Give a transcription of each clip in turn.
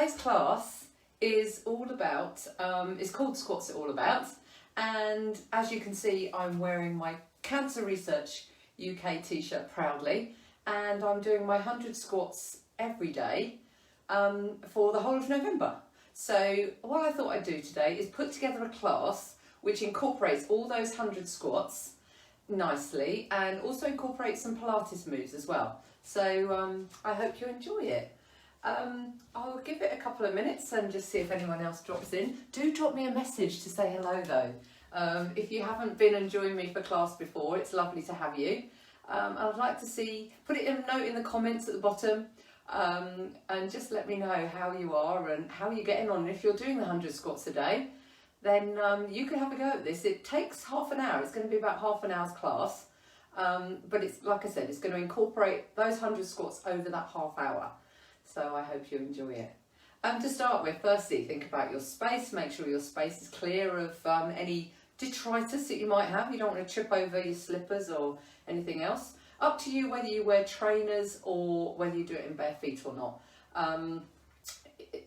today's class is all about, it's called Squats It All About, and as you can see I'm wearing my Cancer Research UK t-shirt proudly, and I'm doing my 100 squats every day for the whole of November. So what I thought I'd do today is put together a class which incorporates all those 100 squats nicely and also incorporates some Pilates moves as well. So I hope you enjoy it. I'll give it a couple of minutes and just see if anyone else drops in. Do drop me a message to say hello though. If you haven't been and joined me for class before, it's lovely to have you. I'd like to see, put it in a note in the comments at the bottom, and just let me know how you are and how you're getting on. And if you're doing the 100 squats a day, then you can have a go at this. It takes half an hour. It's going to be about half an hour's class, but it's, like I said, it's going to incorporate those 100 squats over that half hour. So I hope you enjoy it. To start with, firstly, think about your space. Make sure your space is clear of any detritus that you might have. You don't want to trip over your slippers or anything else. Up to you whether you wear trainers or whether you do it in bare feet or not.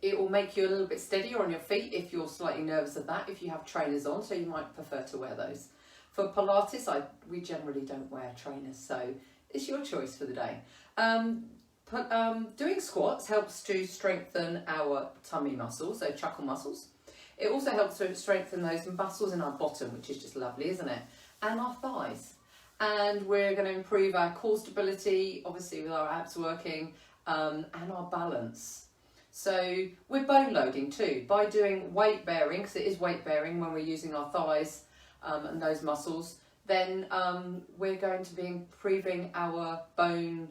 It will make you a little bit steadier on your feet if you're slightly nervous of that, if you have trainers on, so you might prefer to wear those. For Pilates, we generally don't wear trainers, so it's your choice for the day. Doing squats helps to strengthen our tummy muscles, so chuckle muscles. It also helps to strengthen those muscles in our bottom, which is just lovely, isn't it? And our thighs. And we're going to improve our core stability, obviously with our abs working, and our balance. So we're bone loading too, by doing weight bearing, because it is weight bearing when we're using our thighs and those muscles, then we're going to be improving our bone,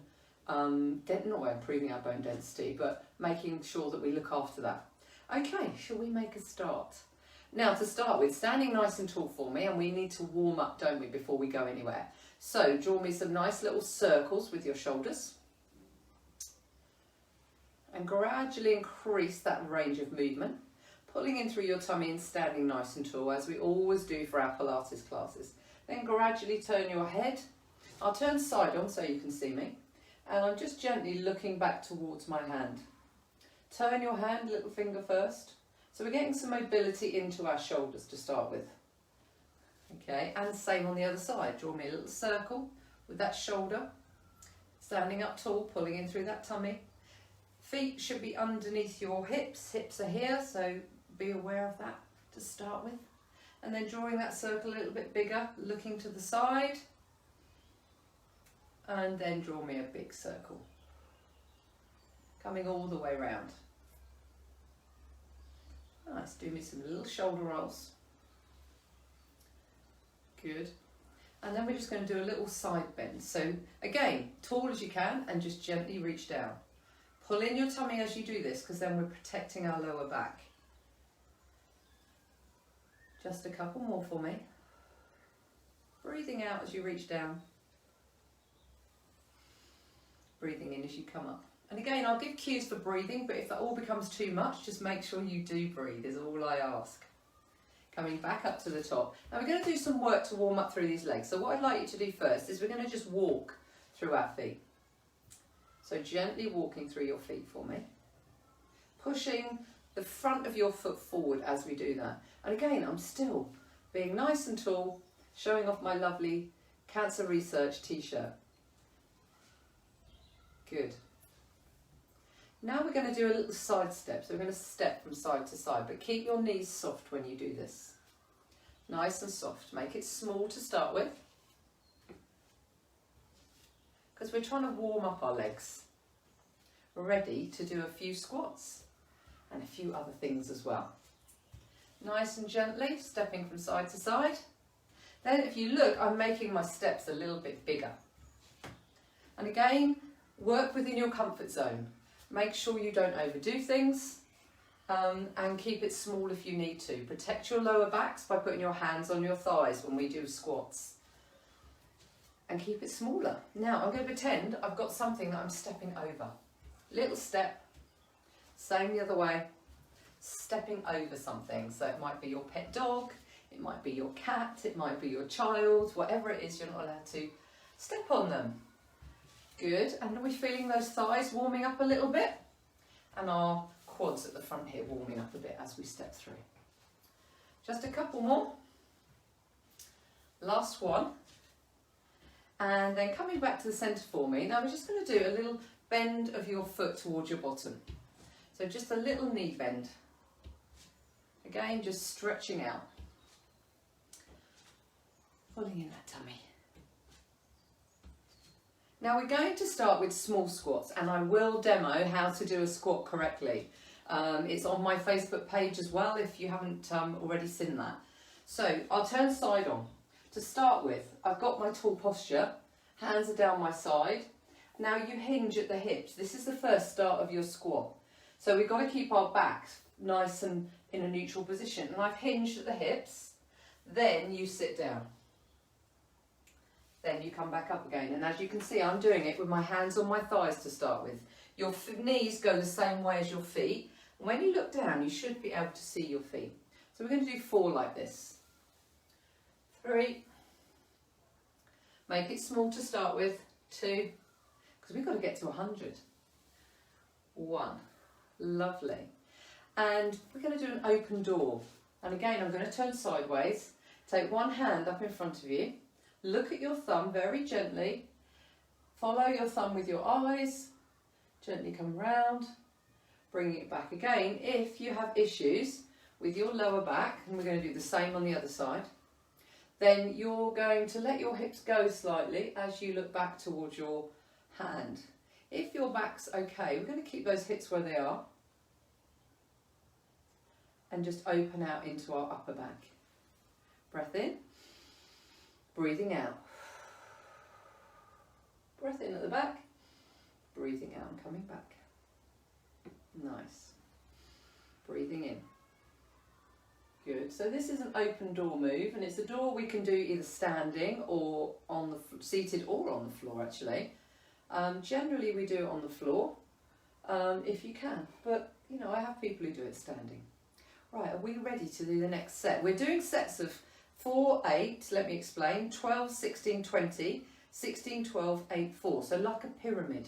not improving our bone density, but making sure that we look after that. Okay, shall we make a start? Now to start with, standing nice and tall for me, and we need to warm up, don't we, before we go anywhere. So draw me some nice little circles with your shoulders and gradually increase that range of movement, pulling in through your tummy and standing nice and tall, as we always do for our Pilates classes. Then gradually turn your head. I'll turn side on so you can see me, and I'm just gently looking back towards my hand. Turn your hand, little finger first. So we're getting some mobility into our shoulders to start with. Okay, and same on the other side. Draw me a little circle with that shoulder. Standing up tall, pulling in through that tummy. Feet should be underneath your hips. Hips are here, so be aware of that to start with. And then drawing that circle a little bit bigger, looking to the side. And then draw me a big circle. Coming all the way round. Nice, do me some little shoulder rolls. Good. And then we're just going to do a little side bend. So again, tall as you can and just gently reach down. Pull in your tummy as you do this, because then we're protecting our lower back. Just a couple more for me. Breathing out as you reach down. Breathing in as you come up. And again, I'll give cues for breathing, but if that all becomes too much, just make sure you do breathe, is all I ask. Coming back up to the top. Now we're going to do some work to warm up through these legs. So what I'd like you to do first is we're going to just walk through our feet. So gently walking through your feet for me. Pushing the front of your foot forward as we do that. And again, I'm still being nice and tall, showing off my lovely Cancer Research t-shirt. Good. Now we're going to do a little side step. So we're going to step from side to side, but keep your knees soft when you do this. Nice and soft. Make it small to start with, because we're trying to warm up our legs. We're ready to do a few squats and a few other things as well. Nice and gently, stepping from side to side. Then if you look, I'm making my steps a little bit bigger. And again, work within your comfort zone. Make sure you don't overdo things, and keep it small if you need to. Protect your lower backs by putting your hands on your thighs when we do squats. And keep it smaller. Now I'm going to pretend I've got something that I'm stepping over. Little step, same the other way, stepping over something. So it might be your pet dog, it might be your cat, it might be your child, whatever it is, you're not allowed to step on them. Good, and are we feeling those thighs warming up a little bit? And our quads at the front here warming up a bit as we step through. Just a couple more. Last one. And then coming back to the centre for me. Now we're just going to do a little bend of your foot towards your bottom. So just a little knee bend. Again, just stretching out. Pulling in that tummy. Now we're going to start with small squats, and I will demo how to do a squat correctly. It's on my Facebook page as well if you haven't already seen that. So I'll turn side on. To start with, I've got my tall posture, hands are down my side. Now you hinge at the hips. This is the first start of your squat. So we've got to keep our backs nice and in a neutral position. And I've hinged at the hips, then you sit down. Then you come back up again. And as you can see, I'm doing it with my hands on my thighs to start with. Your knees go the same way as your feet. And when you look down, you should be able to see your feet. So we're going to do 4 like this. 3. Make it small to start with. 2. Because we've got to get to 100. 1. Lovely. And we're going to do an open door. And again, I'm going to turn sideways. Take one hand up in front of you. Look at your thumb very gently. Follow your thumb with your eyes. Gently come round. Bringing it back again. If you have issues with your lower back, and we're going to do the same on the other side, then you're going to let your hips go slightly as you look back towards your hand. If your back's okay, we're going to keep those hips where they are and just open out into our upper back. Breath in, breathing out. Breath in at the back, breathing out and coming back. Nice. Breathing in. Good. So this is an open door move, and it's a door we can do either standing or on the seated or on the floor actually. Generally we do it on the floor if you can, but you know, I have people who do it standing. Right, are we ready to do the next set? We're doing sets of 4, 8, let me explain, 12, 16, 20, 16, 12, 8, 4. So like a pyramid.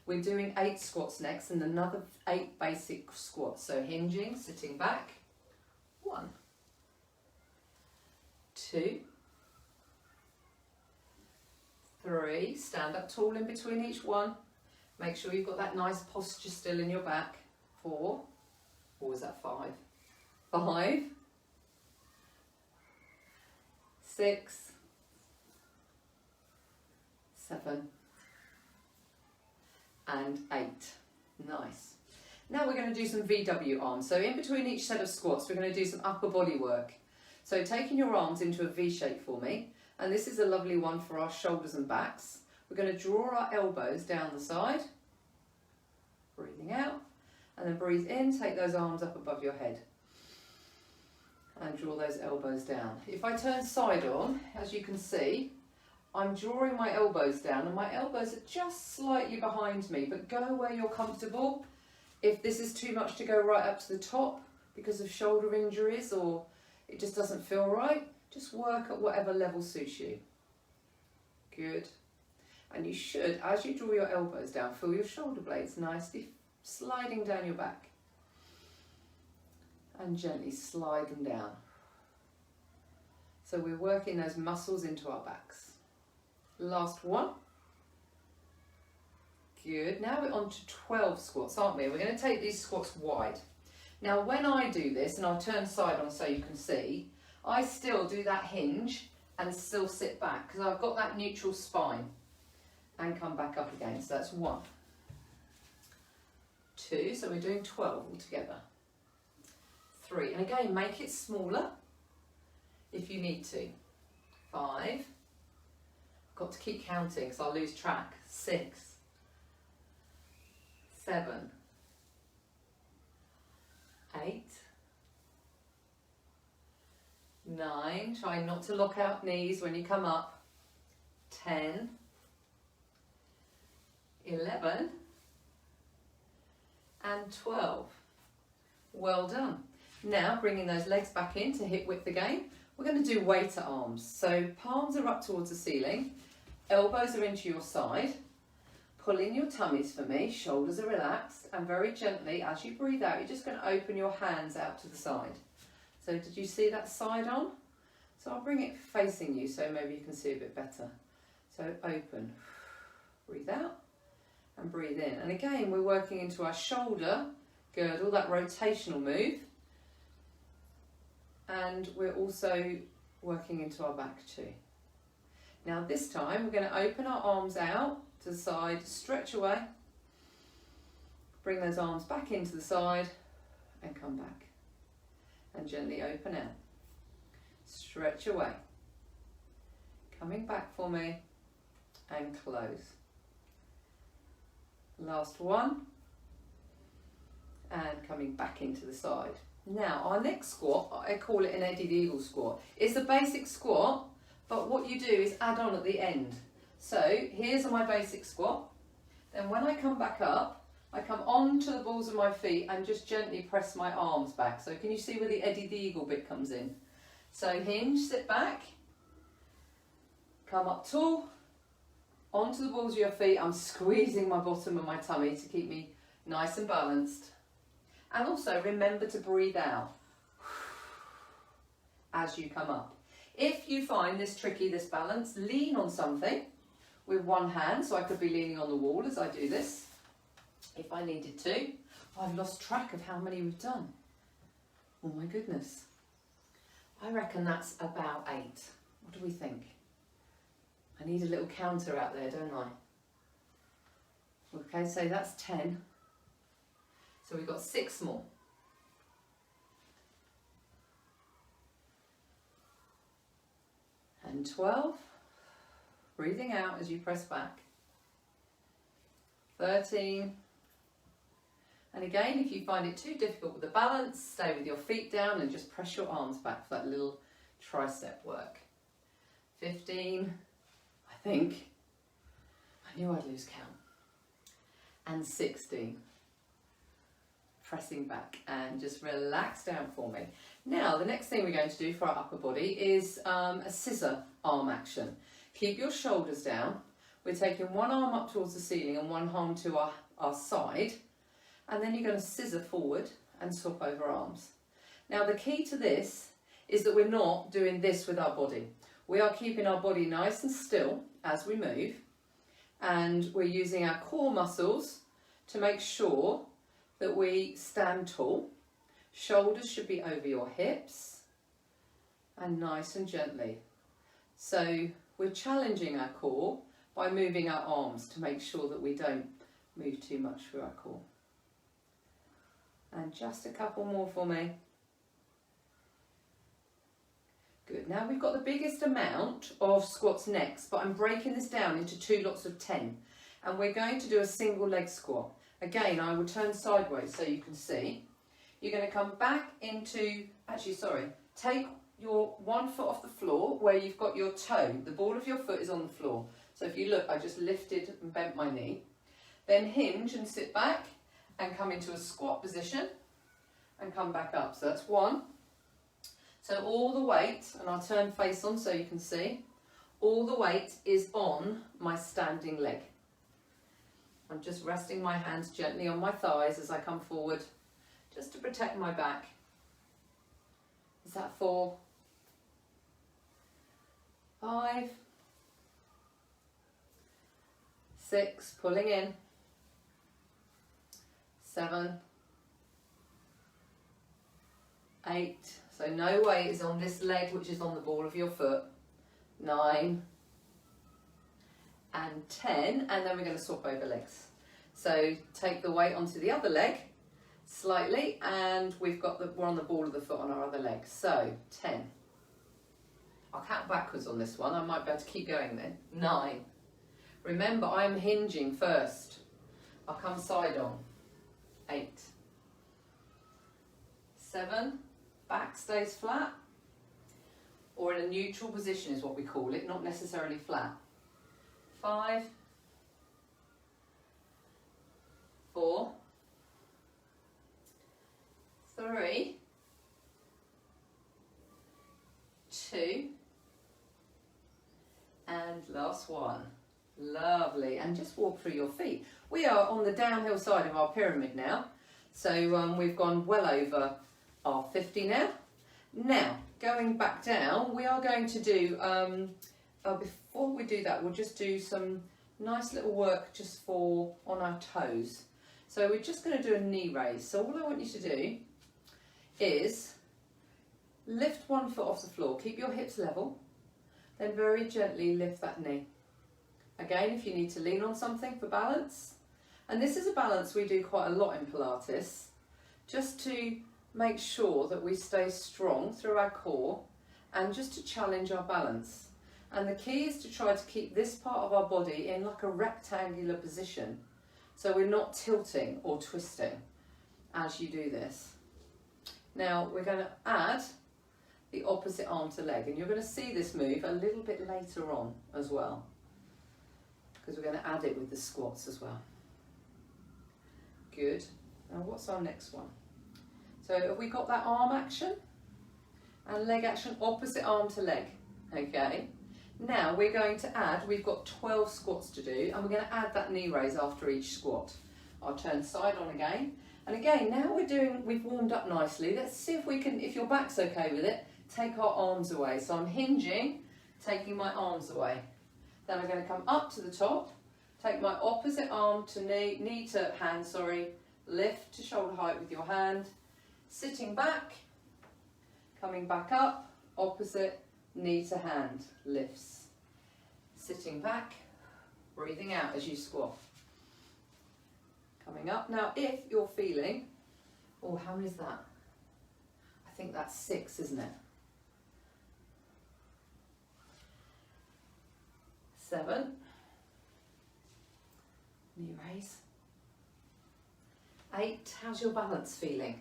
We're doing 8 squats next and another 8 basic squats. So hinging, sitting back. 1, 2, 3, stand up tall in between each one. Make sure you've got that nice posture still in your back. 4, or was that 5? 5, 6, 7, and 8. Nice. Now we're going to do some VW arms. So in between each set of squats, we're going to do some upper body work. So taking your arms into a V shape for me, and this is a lovely one for our shoulders and backs. We're going to draw our elbows down the side, breathing out, and then breathe in, take those arms up above your head, and draw those elbows down. If I turn side on, as you can see, I'm drawing my elbows down, and my elbows are just slightly behind me, but go where you're comfortable. If this is too much to go right up to the top because of shoulder injuries or it just doesn't feel right, just work at whatever level suits you. Good. And you should, as you draw your elbows down, feel your shoulder blades nicely sliding down your back. And gently slide them down. So we're working those muscles into our backs. Last one. Good. Now we're on to 12 squats, aren't we? We're going to take these squats wide. Now when I do this, and I'll turn side on so you can see, I still do that hinge and still sit back because I've got that neutral spine and come back up again. So that's 1, 2, so we're doing 12 altogether. 3, and again, make it smaller if you need to. 5, got to keep counting because I'll lose track. 6, 7, 8, 9, try not to lock out knees when you come up. 10, 11, and 12. Well done. Now bringing those legs back into hip width again, we're going to do weighted arms. So palms are up towards the ceiling, elbows are into your side, Pull in your tummies for me, shoulders are relaxed, and very gently, as you breathe out, you're just going to open your hands out to the side. So did you see that side on? So I'll bring it facing you so maybe you can see a bit better. So open, breathe out and breathe in. And again, we're working into our shoulder girdle, that rotational move. And we're also working into our back too. Now this time, we're going to open our arms out to the side, stretch away, bring those arms back into the side and come back. And gently open out. Stretch away. Coming back for me and close. Last one. And coming back into the side. Now our next squat, I call it an Eddie the Eagle squat. It's a basic squat, but what you do is add on at the end. So here's my basic squat. Then when I come back up, I come onto the balls of my feet and just gently press my arms back. So can you see where the Eddie the Eagle bit comes in? So hinge, sit back, come up tall, onto the balls of your feet. I'm squeezing my bottom of my tummy to keep me nice and balanced. And also remember to breathe out as you come up. If you find this tricky, this balance, lean on something with one hand. So I could be leaning on the wall as I do this, if I needed to. I've lost track of how many we've done. Oh my goodness. I reckon that's about 8. What do we think? I need a little counter out there, don't I? Okay, so that's 10. So we've got 6 more. And 12. Breathing out as you press back. 13. And again, if you find it too difficult with the balance, stay with your feet down and just press your arms back for that little tricep work. 15, I think. I knew I'd lose count. And 16. Pressing back and just relax down for me. Now, the next thing we're going to do for our upper body is a scissor arm action. Keep your shoulders down. We're taking one arm up towards the ceiling and one arm to our side. And then you're going to scissor forward and swap over arms. Now the key to this is that we're not doing this with our body. We are keeping our body nice and still as we move, and we're using our core muscles to make sure that we stand tall. Shoulders should be over your hips and nice and gently. So we're challenging our core by moving our arms to make sure that we don't move too much through our core. And just a couple more for me. Good. Now we've got the biggest amount of squats next, but I'm breaking this down into 2 lots of 10. And we're going to do a single leg squat. Again, I will turn sideways so you can see. You're going to come back into, take your one foot off the floor where you've got your toe. The ball of your foot is on the floor. So if you look, I just lifted and bent my knee. Then hinge and sit back and come into a squat position and come back up. So that's 1. So all the weight, and I'll turn face on so you can see, all the weight is on my standing leg. I'm just resting my hands gently on my thighs as I come forward, just to protect my back. Is that 4? 5. 6, pulling in. 7. 8. So no weight is on this leg, which is on the ball of your foot. 9. And 10, and then we're going to swap over legs. So take the weight onto the other leg slightly, and we're on the ball of the foot on our other leg. So 10. I'll count backwards on this one. I might be able to keep going then. 9. Remember, I'm hinging first. I'll come side on. 8. 7. Back stays flat, or in a neutral position is what we call it, not necessarily flat. 5. 4. 3. 2. And last one. Lovely. And just walk through your feet. We are on the downhill side of our pyramid now. So we've gone well over our 50 now. Now, going back down, we are going to do, before we do that, we'll just do some nice little work just for on our toes. So we're just going to do a knee raise. So all I want you to do is lift one foot off the floor, keep your hips level, then very gently lift that knee. Again, if you need to lean on something for balance, and this is a balance we do quite a lot in Pilates, just to make sure that we stay strong through our core and just to challenge our balance. And the key is to try to keep this part of our body in like a rectangular position, so we're not tilting or twisting as you do this. Now we're going to add the opposite arm to leg, and you're going to see this move a little bit later on as well, because we're going to add it with the squats as well. Good. Now what's our next one? So have we got that arm action and leg action, opposite arm to leg? Okay. Now we're going to add, we've got 12 squats to do, and we're going to add that knee raise after each squat. I'll turn side on again. And again, now we've warmed up nicely. Let's see if we can, if your back's okay with it, take our arms away. So I'm hinging, taking my arms away. Then I'm going to come up to the top, take my opposite arm to knee to hand, lift to shoulder height with your hand, sitting back, coming back up, opposite, knee to hand, lifts. Sitting back, breathing out as you squat. Coming up. Now if you're feeling, oh, how many is that? I think that's 6, isn't it? 7. Knee raise. 8. How's your balance feeling?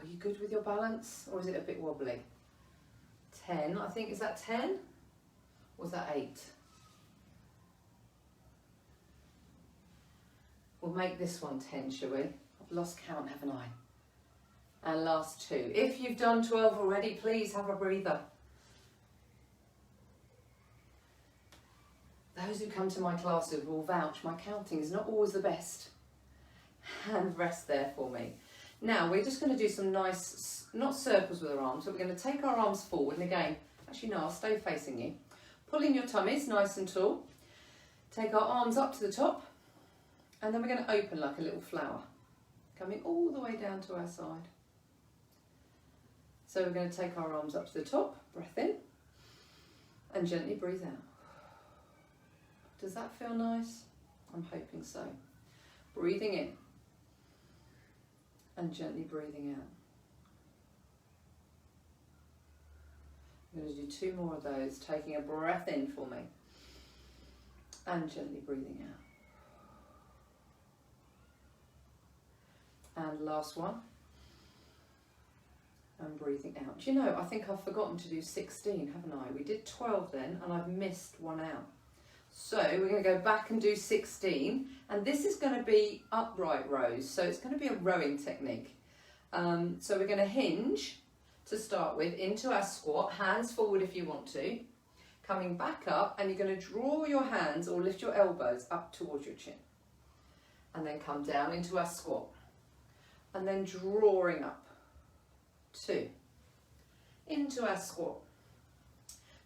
Are you good with your balance, or is it a bit wobbly? 10. I think, is that 10? Or was that 8? We'll make this one 10, shall we? I've lost count, haven't I? And last 2. If you've done 12 already, please have a breather. Those who come to my classes will vouch, my counting is not always the best. And rest there for me. Now we're just going to do some nice, not circles with our arms, but we're going to take our arms forward, and again, actually no, I'll stay facing you. Pulling your tummies nice and tall. Take our arms up to the top, and then we're going to open like a little flower, coming all the way down to our side. So we're going to take our arms up to the top, breath in, and gently breathe out. Does that feel nice? I'm hoping so. Breathing in and gently breathing out. I'm going to do 2 more of those, taking a breath in for me and gently breathing out. And last one, and breathing out. Do you know, I think I've forgotten to do 16, haven't I? We did 12 then, and I've missed one out. So we're going to go back and do 16, and this is going to be upright rows, so it's going to be a rowing technique. So we're going to hinge to start with into our squat, hands forward if you want to, coming back up, and you're going to draw your hands or lift your elbows up towards your chin, and then come down into our squat, and then drawing up, 2, into our squat,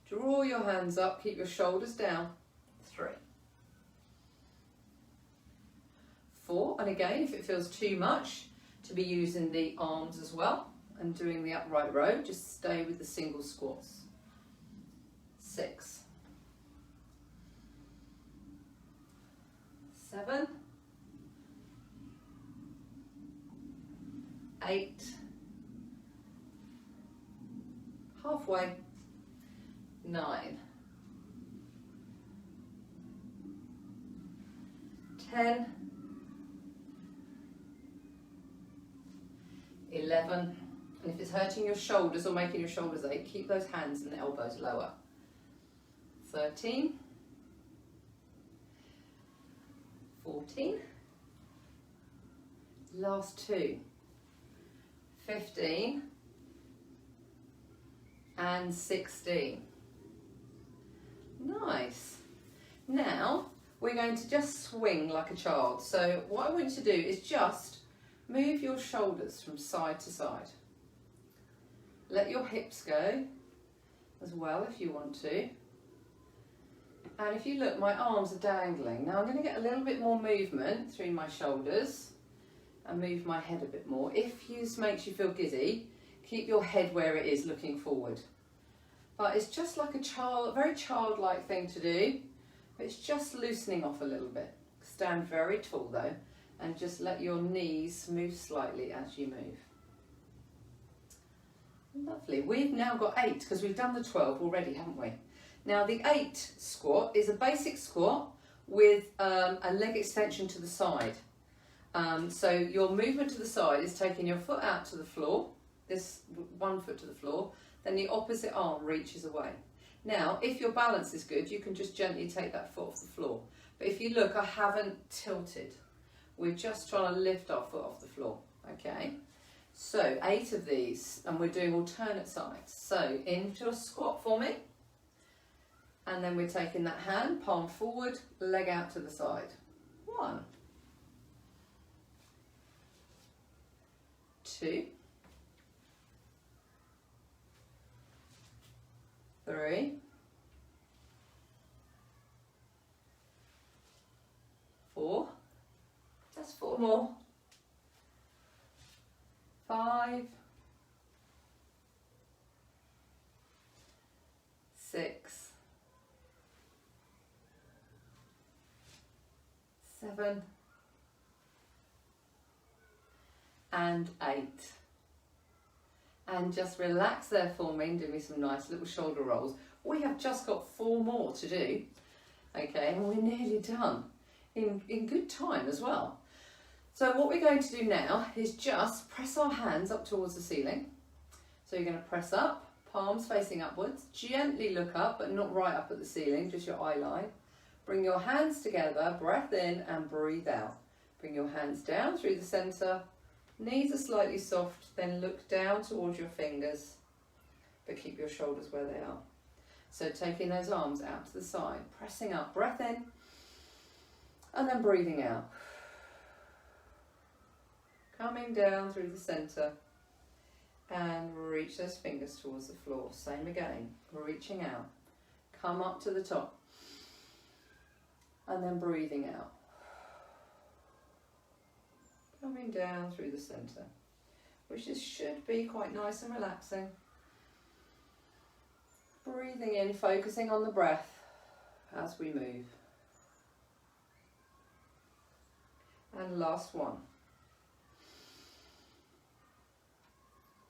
draw your hands up, keep your shoulders down, 3, 4, and again, if it feels too much to be using the arms as well and doing the upright row, just stay with the single squats. 6, 7, 8, halfway, 9, 10, 11, and if it's hurting your shoulders or making your shoulders ache, keep those hands and the elbows lower. 13, 14, last 2, 15, and 16. Nice. Now we're going to just swing like a child. So what I want you to do is just move your shoulders from side to side. Let your hips go as well if you want to. And if you look, my arms are dangling. Now I'm going to get a little bit more movement through my shoulders and move my head a bit more. If this makes you feel giddy, keep your head where it is, looking forward. But it's just like a very childlike thing to do. It's just loosening off a little bit. Stand very tall though, and just let your knees move slightly as you move. Lovely. We've now got 8 because we've done the 12 already, haven't we? Now the 8 squat is a basic squat with a leg extension to the side. So your movement to the side is taking your foot out to the floor, this one foot to the floor, then the opposite arm reaches away. Now, if your balance is good, you can just gently take that foot off the floor. But if you look, I haven't tilted. We're just trying to lift our foot off the floor, okay? So 8 of these, and we're doing alternate sides. So into a squat for me. And then we're taking that hand, palm forward, leg out to the side. 1, 2, 3, 4, just 4 more, 5, 6, 7, and 8. And just relax there for me and do me some nice little shoulder rolls. We have just got 4 more to do, okay, and we're nearly done in good time as well. So what we're going to do now is just press our hands up towards the ceiling. So you're going to press up, palms facing upwards, gently look up but not right up at the ceiling, just your eye line. Bring your hands together, breath in and breathe out. Bring your hands down through the centre, knees are slightly soft, then look down towards your fingers, but keep your shoulders where they are. So taking those arms out to the side, pressing up, breath in, and then breathing out. Coming down through the centre, and reach those fingers towards the floor. Same again, reaching out. Come up to the top, and then breathing out. Coming down through the centre, which should be quite nice and relaxing. Breathing in, focusing on the breath as we move. And last one.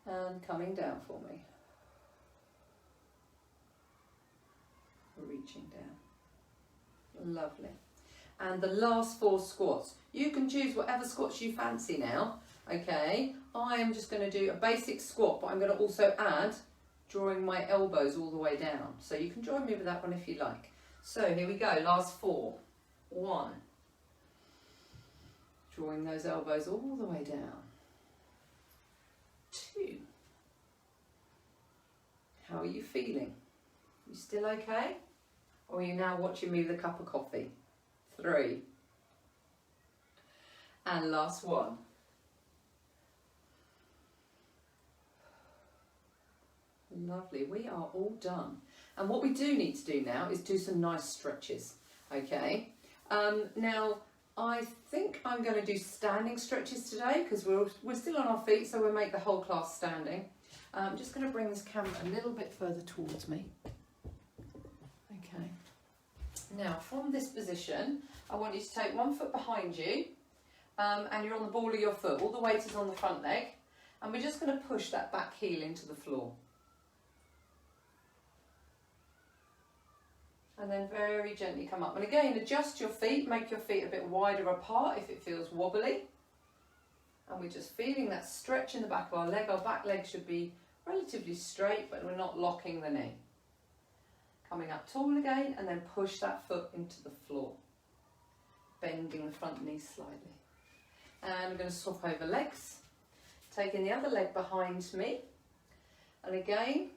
And coming down for me. Reaching down. Lovely. And the last 4 squats. You can choose whatever squats you fancy now, okay? I am just going to do a basic squat, but I'm going to also add drawing my elbows all the way down. So you can join me with that one if you like. So here we go, last 4. 1. Drawing those elbows all the way down. 2. How are you feeling? You still okay? Or are you now watching me with a cup of coffee? 3. And last 1. Lovely, we are all done. And what we do need to do now is do some nice stretches, okay? Now, I think I'm going to do standing stretches today because we're still on our feet, so we'll make the whole class standing. I'm just going to bring this camera a little bit further towards me. Okay. Now, from this position, I want you to take one foot behind you, and you're on the ball of your foot. All the weight is on the front leg, and we're just going to push that back heel into the floor. And then very gently come up. And again, adjust your feet, make your feet a bit wider apart if it feels wobbly. And we're just feeling that stretch in the back of our leg. Our back leg should be relatively straight, but we're not locking the knee. Coming up tall again, and then push that foot into the floor. Bending the front knee slightly. And we're going to swap over legs. Taking the other leg behind me. And again,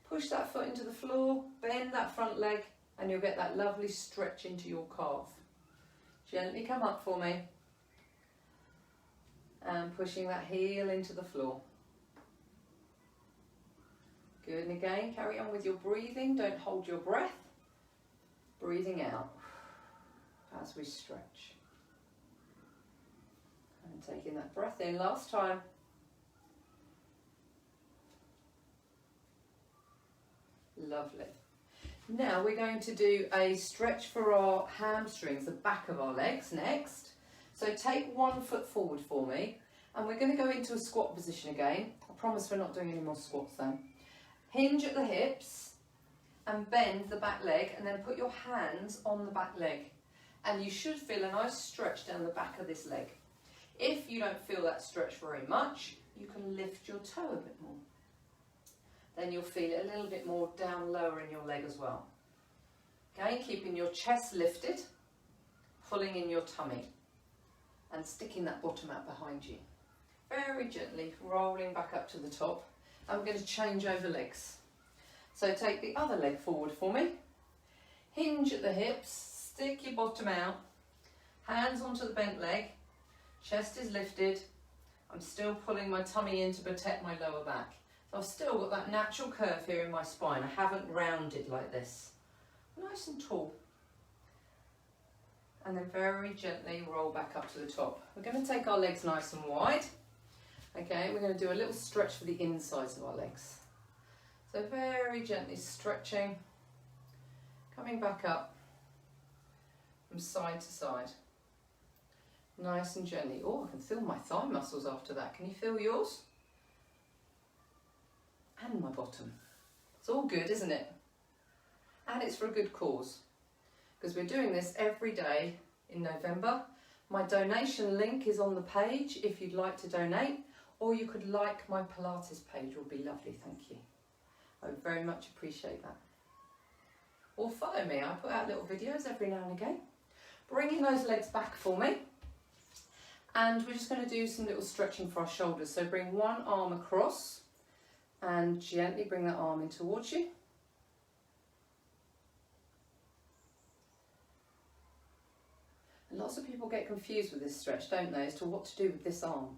push that foot into the floor, bend that front leg, and you'll get that lovely stretch into your calf. Gently come up for me and pushing that heel into the floor. Good, and again, carry on with your breathing. Don't hold your breath. Breathing out as we stretch. And taking that breath in last time. Lovely. Now we're going to do a stretch for our hamstrings, the back of our legs next. So take one foot forward for me, and we're going to go into a squat position again. I promise we're not doing any more squats then. Hinge at the hips and bend the back leg, and then put your hands on the back leg. And you should feel a nice stretch down the back of this leg. If you don't feel that stretch very much, you can lift your toe a bit more. Then you'll feel it a little bit more down lower in your leg as well. Again, keeping your chest lifted, pulling in your tummy and sticking that bottom out behind you. Very gently rolling back up to the top. I'm going to change over legs. So take the other leg forward for me. Hinge at the hips, stick your bottom out, hands onto the bent leg, chest is lifted. I'm still pulling my tummy in to protect my lower back. So I've still got that natural curve here in my spine. I haven't rounded like this. Nice and tall. And then very gently roll back up to the top. We're going to take our legs nice and wide. Okay, we're going to do a little stretch for the insides of our legs. So very gently stretching, coming back up from side to side. Nice and gently. Oh, I can feel my thigh muscles after that. Can you feel yours? And my bottom. It's all good, isn't it? And it's for a good cause, because we're doing this every day in November. My donation link is on the page if you'd like to donate, or you could like my Pilates page, would be lovely, thank you. I would very much appreciate that. Or follow me, I put out little videos every now and again. Bringing those legs back for me. And we're just going to do some little stretching for our shoulders. So bring one arm across and gently bring that arm in towards you. And lots of people get confused with this stretch, don't they, as to what to do with this arm.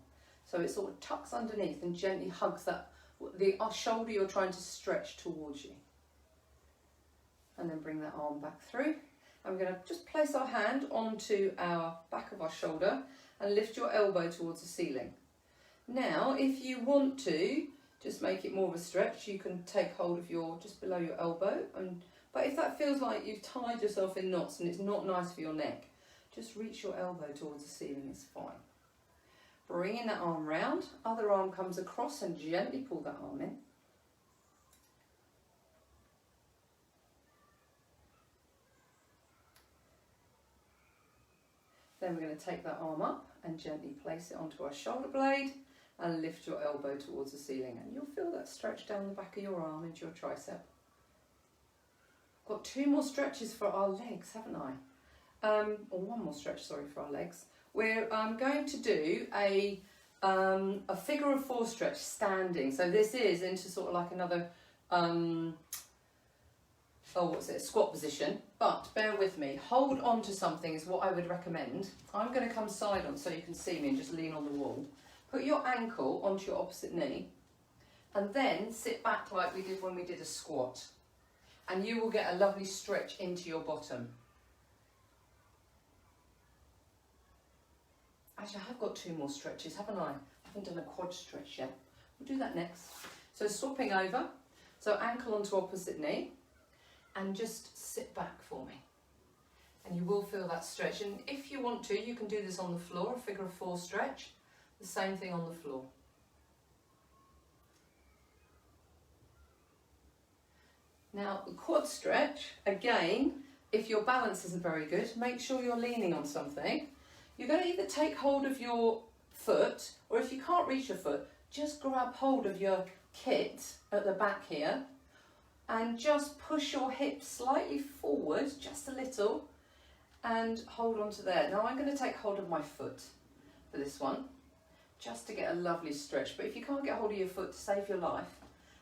So it sort of tucks underneath and gently hugs that the shoulder you're trying to stretch towards you. And then bring that arm back through. And we're going to just place our hand onto our back of our shoulder and lift your elbow towards the ceiling. Now, if you want to just make it more of a stretch, you can take hold of your, just below your elbow. But if that feels like you've tied yourself in knots and it's not nice for your neck, just reach your elbow towards the ceiling, it's fine. Bringing that arm round, other arm comes across and gently pull that arm in. Then we're going to take that arm up and gently place it onto our shoulder blade and lift your elbow towards the ceiling, and you'll feel that stretch down the back of your arm into your tricep. Got two more stretches for our legs, haven't I? Or one more stretch, sorry, for our legs. We're going to do a figure of four stretch standing. So this is into sort of like another, squat position. But bear with me, hold on to something is what I would recommend. I'm going to come side on so you can see me and just lean on the wall. Put your ankle onto your opposite knee and then sit back like we did when we did a squat. And you will get a lovely stretch into your bottom. Actually, I have got two more stretches, haven't I? I haven't done a quad stretch yet. We'll do that next. So swapping over, so ankle onto opposite knee, and just sit back for me. And you will feel that stretch. And if you want to, you can do this on the floor, a figure of four stretch. The same thing on the floor. Now, the quad stretch, again, if your balance isn't very good, make sure you're leaning on something. You're going to either take hold of your foot, or if you can't reach your foot, just grab hold of your kit at the back here and just push your hips slightly forward, just a little, and hold on to there. Now I'm going to take hold of my foot for this one, just to get a lovely stretch. But if you can't get hold of your foot to save your life,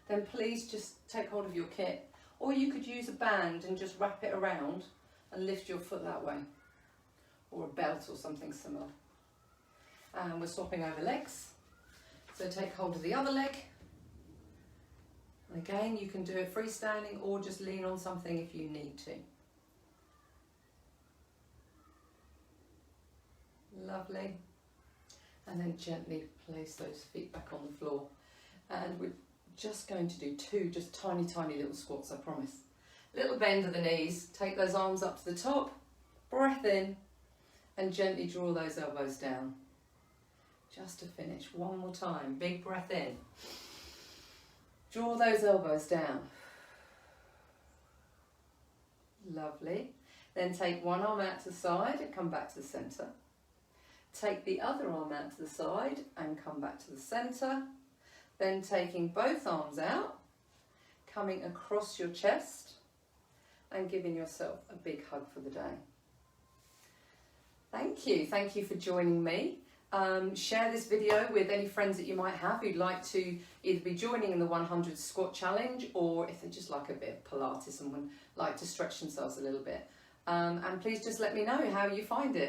then please just take hold of your kit, Or you could use a band and just wrap it around and lift your foot that way. Or a belt or something similar. And we're swapping over legs. So take hold of the other leg. And again, you can do it freestanding or just lean on something if you need to. Lovely. And then gently place those feet back on the floor. And we're just going to do two just tiny little squats, I promise. Little bend of the knees, take those arms up to the top, breath in, and gently draw those elbows down. Just to finish, one more time, big breath in. Draw those elbows down. Lovely. Then take one arm out to the side and come back to the centre. Take the other arm out to the side and come back to the centre. Then taking both arms out, coming across your chest and giving yourself a big hug for the day. Thank you for joining me. Share this video with any friends that you might have who'd like to either be joining in the 100 squat challenge, or if they just like a bit of Pilates and would like to stretch themselves a little bit. And please just let me know how you find it.